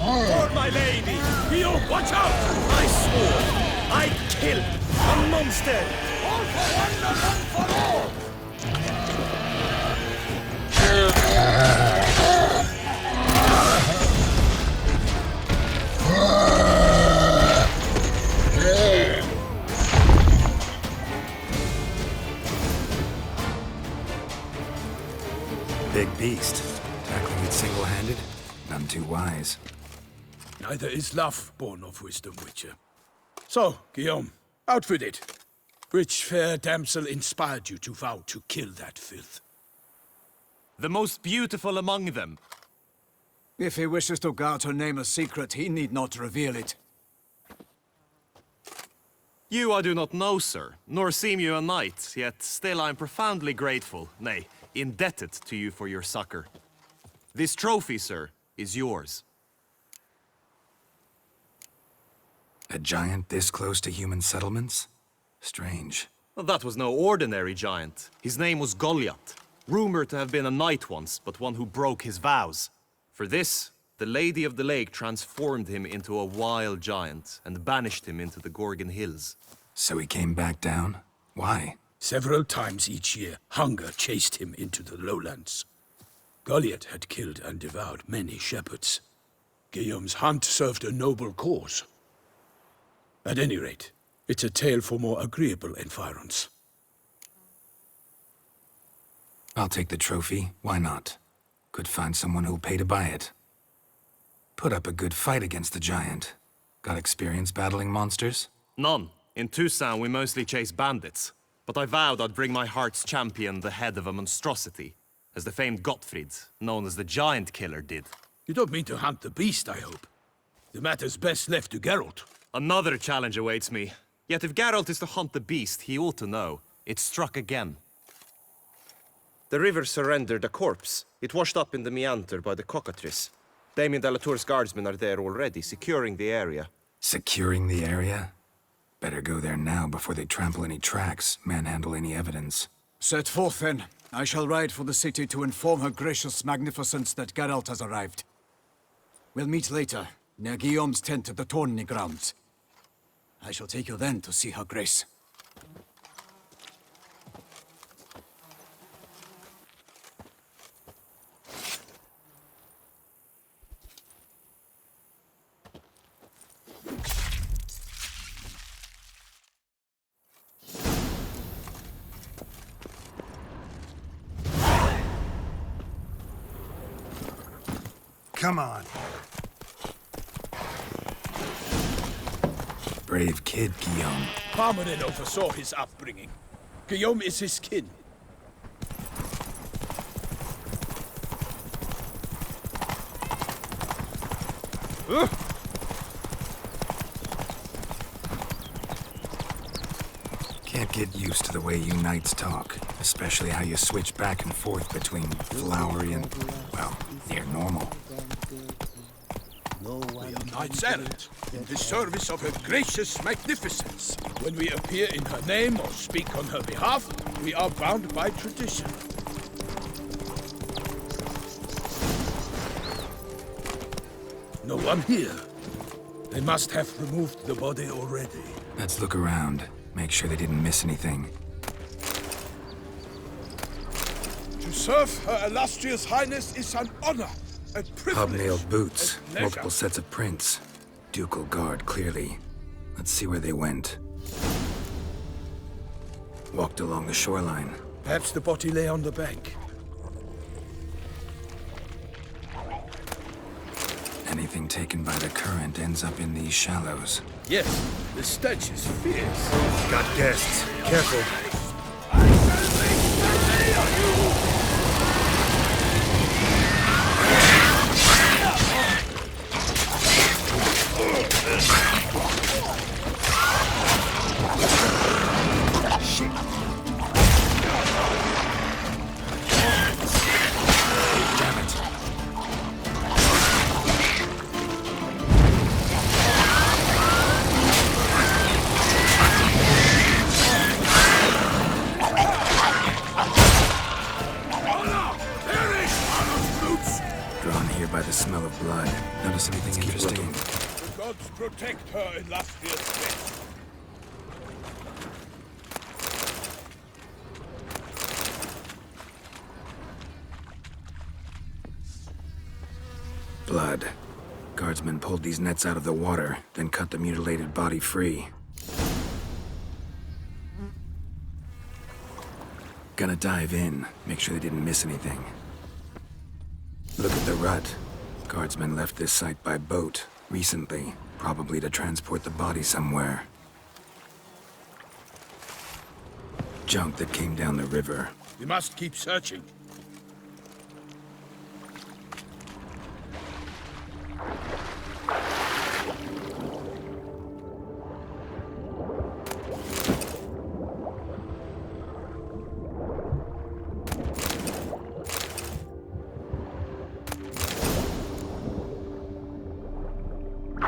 For my lady! Guillaume, watch out! I swore! I killed a monster! All for one and one for all! Big beast. Tackling it single-handed? None too wise. Neither is love born of wisdom, Witcher. So, Guillaume, out with it. Which fair damsel inspired you to vow to kill that filth? The most beautiful among them. If he wishes to guard her name a secret, he need not reveal it. You I do not know, sir, nor seem you a knight, yet still I am profoundly grateful, nay, indebted to you for your succor. This trophy, sir, is yours. A giant this close to human settlements? Strange. Well, that was no ordinary giant. His name was Goliath, rumored to have been a knight once, but one who broke his vows. For this, the Lady of the Lake transformed him into a wild giant and banished him into the Gorgon Hills. So he came back down? Why? Several times each year, hunger chased him into the lowlands. Goliath had killed and devoured many shepherds. Guillaume's hunt served a noble cause. At any rate, it's a tale for more agreeable environs. I'll take the trophy. Why not? Could find someone who'll pay to buy it. Put up a good fight against the giant. Got experience battling monsters? None. In Toussaint we mostly chase bandits. But I vowed I'd bring my heart's champion the head of a monstrosity, as the famed Gottfried, known as the Giant Killer, did. You don't mean to hunt the beast, I hope. The matter's best left to Geralt. Another challenge awaits me. Yet if Geralt is to hunt the beast, he ought to know. It struck again. The river surrendered a corpse. It washed up in the meander by the cockatrice. Damien de la Tour's guardsmen are there already, securing the area. Securing the area? Better go there now before they trample any tracks, manhandle any evidence. Set forth, then. I shall ride for the city to inform her gracious magnificence that Geralt has arrived. We'll meet later, near Guillaume's tent at the Tourney grounds. I shall take you then to see her grace. Come on. Brave kid, Guillaume. Parmanin oversaw his upbringing. Guillaume is his kin. Can't get used to the way you knights talk, especially how you switch back and forth between flowery and, well, near normal. We are knights errant, in the service of her gracious magnificence. When we appear in her name or speak on her behalf, we are bound by tradition. No one here. They must have removed the body already. Let's look around. Make sure they didn't miss anything. To serve her illustrious highness is an honor, a privilege. Hobnailed boots, a pleasure. multiple sets of prints. Ducal guard, clearly. Let's see where they went. Walked along the shoreline. Perhaps the body lay on the bank. Anything taken by the current ends up in these shallows. Yes, the stench is fierce. Got guests. Careful. blood. Notice anything interesting? The gods protect her illustrious death. Blood. Guardsmen pulled these nets out of the water, then cut the mutilated body free. Gonna dive in, make sure they didn't miss anything. Look at the rut. Guardsmen left this site by boat, recently, probably to transport the body somewhere. Junk that came down the river. We must keep searching.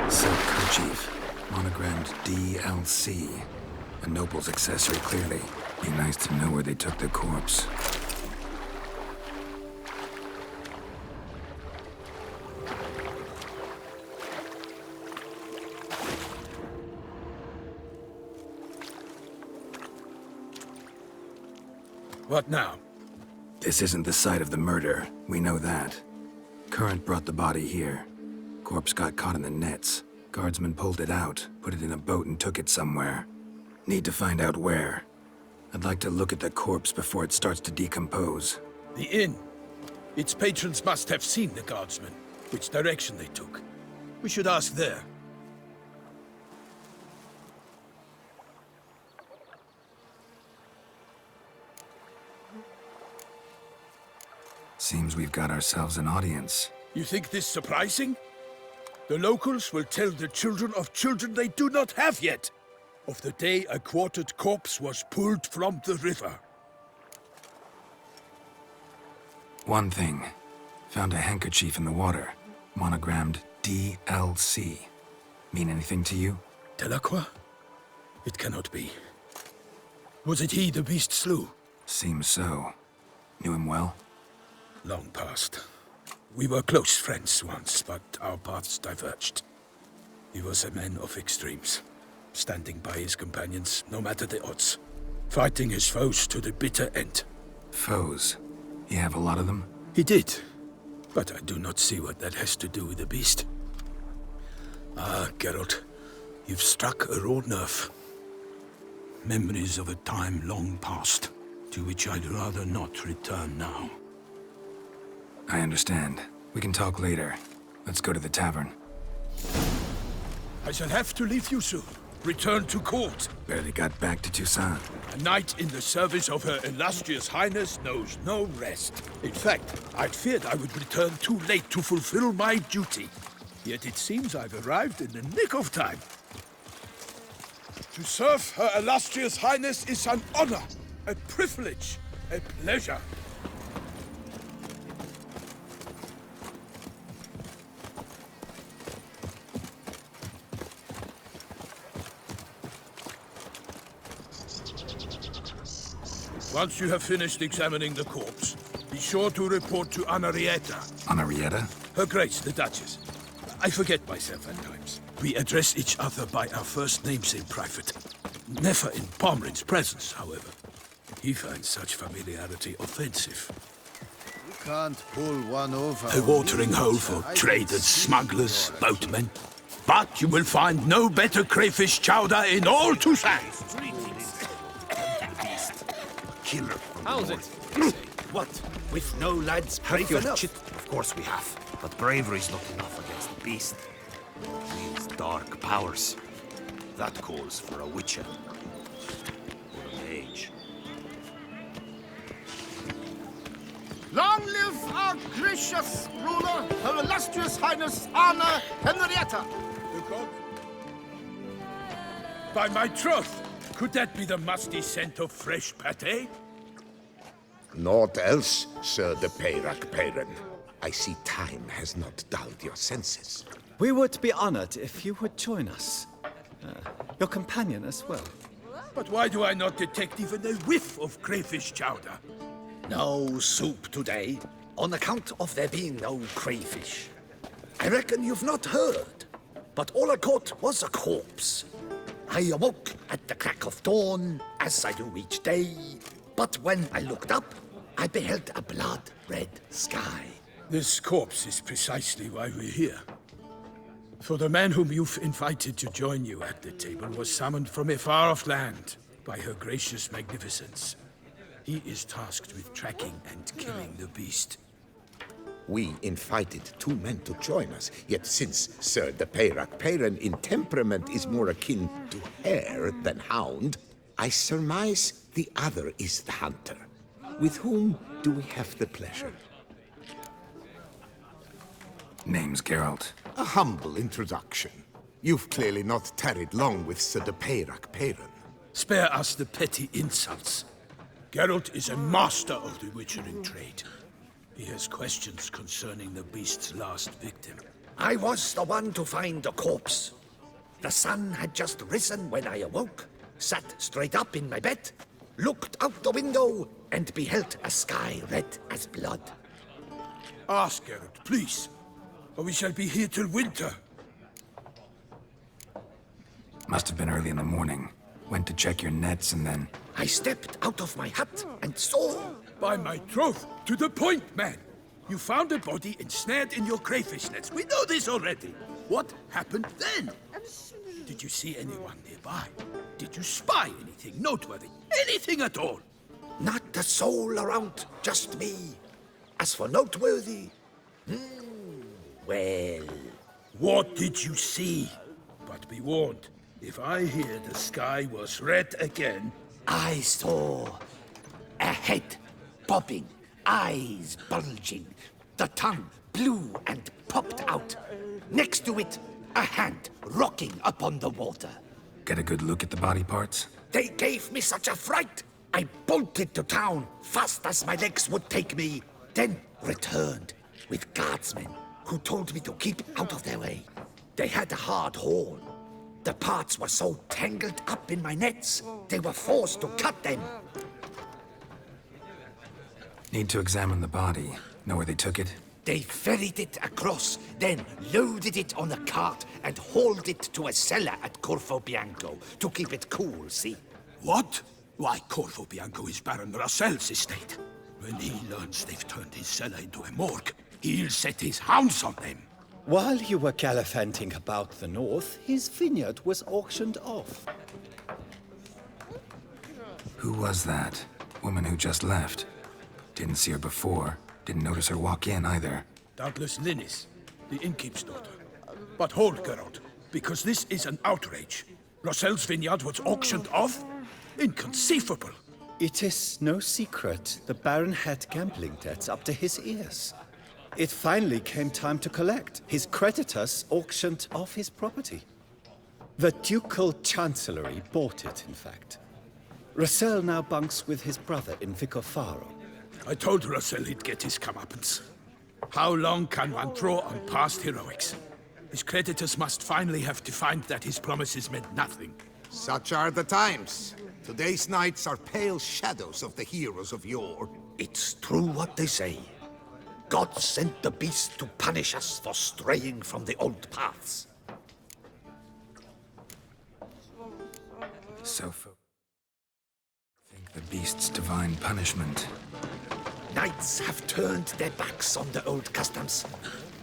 Silk kerchief, monogrammed DLC. A noble's accessory, clearly. Be nice to know where they took the corpse. What now? This isn't the site of the murder. We know that. Current brought the body here. Corpse got caught in the nets. Guardsmen pulled it out, put it in a boat and took it somewhere. Need to find out where. I'd like to look at the corpse before it starts to decompose. The inn. Its patrons must have seen the guardsmen, which direction they took. We should ask there. Seems we've got ourselves an audience. You think this surprising? The locals will tell the children of children they do not have yet, of the day a quartered corpse was pulled from the river. One thing. Found a handkerchief in the water. Monogrammed DLC. Mean anything to you? Delacroix? It cannot be. Was it he the beast slew? Seems so. Knew him well? Long past. We were close friends once, but our paths diverged. He was a man of extremes, standing by his companions, no matter the odds. Fighting his foes to the bitter end. Foes? You have a lot of them? He did, but I do not see what that has to do with the beast. Ah, Geralt, you've struck a raw nerve. Memories of a time long past, to which I'd rather not return now. I understand. We can talk later. Let's go to the tavern. I shall have to leave you soon. Return to court. Barely got back to Toussaint. A knight in the service of Her Illustrious Highness knows no rest. In fact, I feared I would return too late to fulfill my duty. Yet it seems I've arrived in the nick of time. To serve Her Illustrious Highness is an honor, a privilege, a pleasure. Once you have finished examining the corpse, be sure to report to Anarietta. Anarietta? Her Grace, the Duchess. I forget myself at times. We address each other by our first names in private. Never in Pomrin's presence, however. He finds such familiarity offensive. You can't pull one over. A watering hole for traders, smugglers, boatmen. But you will find no better crayfish chowder in all Toussaint. Killer from How's the it? north. What? With no lads Have brave your enough? chit? Of course we have. But bravery's not enough against the beast. It needs dark powers. That calls for a witcher. Or a mage. Long live our gracious ruler, Her Illustrious Highness Anna Henrietta! By my troth, could that be the musty scent of fresh pâté? Naught else, Sir de Peyrac Peyren. I see time has not dulled your senses. We would be honored if you would join us. Your companion as well. But why do I not detect even a whiff of crayfish chowder? No soup today, on account of there being no crayfish. I reckon you've not heard, but all I caught was a corpse. I awoke at the crack of dawn, as I do each day, but when I looked up, I beheld a blood-red sky. This corpse is precisely why we're here. For the man whom you've invited to join you at the table was summoned from a far-off land by her gracious magnificence. He is tasked with tracking and killing the beast. We invited 2 men to join us, yet since Sir the Peyrac Peyran in temperament is more akin to hare than hound, I surmise the other is the hunter. With whom do we have the pleasure? Name's Geralt. A humble introduction. You've clearly not tarried long with Sir the Peyrac Peyran. Spare us the petty insults. Geralt is a master of the witchering trade. He has questions concerning the beast's last victim. I was the one to find the corpse. The sun had just risen when I awoke, sat straight up in my bed, looked out the window, and beheld a sky red as blood. Ask Geralt, please, or we shall be here till winter. Must have been early in the morning. Went to check your nets and then... I stepped out of my hut and saw... By my troth, to the point, man. You found a body ensnared in your crayfish nets. We know this already. What happened then? Did you see anyone nearby? Did you spy anything noteworthy? Anything at all? Not a soul around, just me. As for noteworthy... well... What did you see? But be warned, if I hear the sky was red again... I saw a head bobbing, eyes bulging, the tongue blue and popped out. Next to it, a hand rocking upon the water. Get a good look at the body parts? They gave me such a fright. I bolted to town fast as my legs would take me, then returned with guardsmen who told me to keep out of their way. They had a hard haul. The parts were so tangled up in my nets, they were forced to cut them. Need to examine the body. Know where they took it? They ferried it across, then loaded it on a cart and hauled it to a cellar at Corvo Bianco to keep it cool, see? What? Why, Corvo Bianco is Baron Russell's estate. When he learns they've turned his cellar into a morgue, he'll set his hounds on them. While you were gallivanting about the north, his vineyard was auctioned off. Who was that? Woman who just left. Didn't see her before. Didn't notice her walk in either. Doubtless Linnis, the innkeep's daughter. But hold, Geralt, because this is an outrage. Russell's vineyard was auctioned off? Inconceivable. It is no secret the Baron had gambling debts up to his ears. It finally came time to collect. His creditors auctioned off his property. The Ducal Chancellery bought it, in fact. Russell now bunks with his brother in Vicofaro. I told Russell he'd get his comeuppance. How long can one draw on past heroics? His creditors must finally have defined that his promises meant nothing. Such are the times. Today's knights are pale shadows of the heroes of yore. It's true what they say. God sent the beast to punish us for straying from the old paths. So think the beast's divine punishment. Knights have turned their backs on the old customs.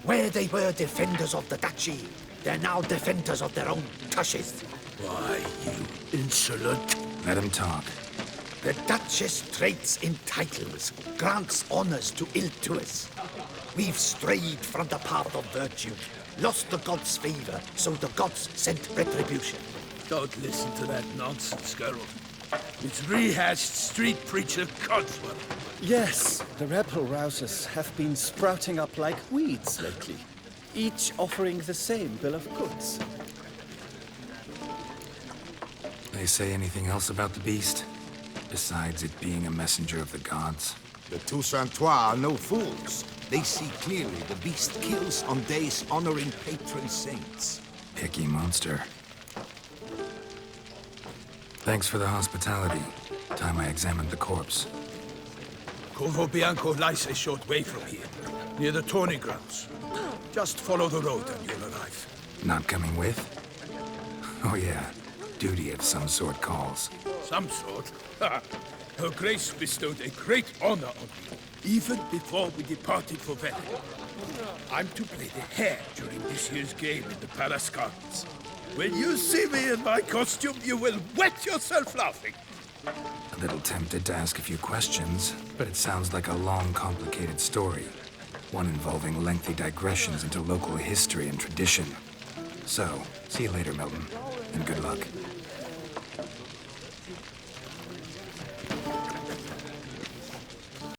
Where they were defenders of the duchy, they're now defenders of their own tushes. Why, you insolent... Let him talk. The Duchess trades in titles, grants honors to ill-doers. We've strayed from the path of virtue, lost the gods' favor, so the gods sent retribution. Don't listen to that nonsense, Geralt. It's rehashed street preacher Codswell. Yes, the rebel rousers have been sprouting up like weeds lately, each offering the same bill of goods. They say anything else about the beast? Besides it being a messenger of the gods? The Toussaint are no fools. They see clearly the beast kills on days honoring patron saints. Picky monster. Thanks for the hospitality. Time I examined the corpse. Corvo Bianco lies a short way from here, near the tourney grounds. Just follow the road and you'll arrive. Not coming with? Oh yeah, duty of some sort calls. Some sort. Her Grace bestowed a great honor on me, even before we departed for Venice. I'm to play the hare during this year's game in the Palace Gardens. When you see me in my costume, you will wet yourself laughing. A little tempted to ask a few questions, but it sounds like a long, complicated story. One involving lengthy digressions into local history and tradition. So, see you later, Milton, and good luck.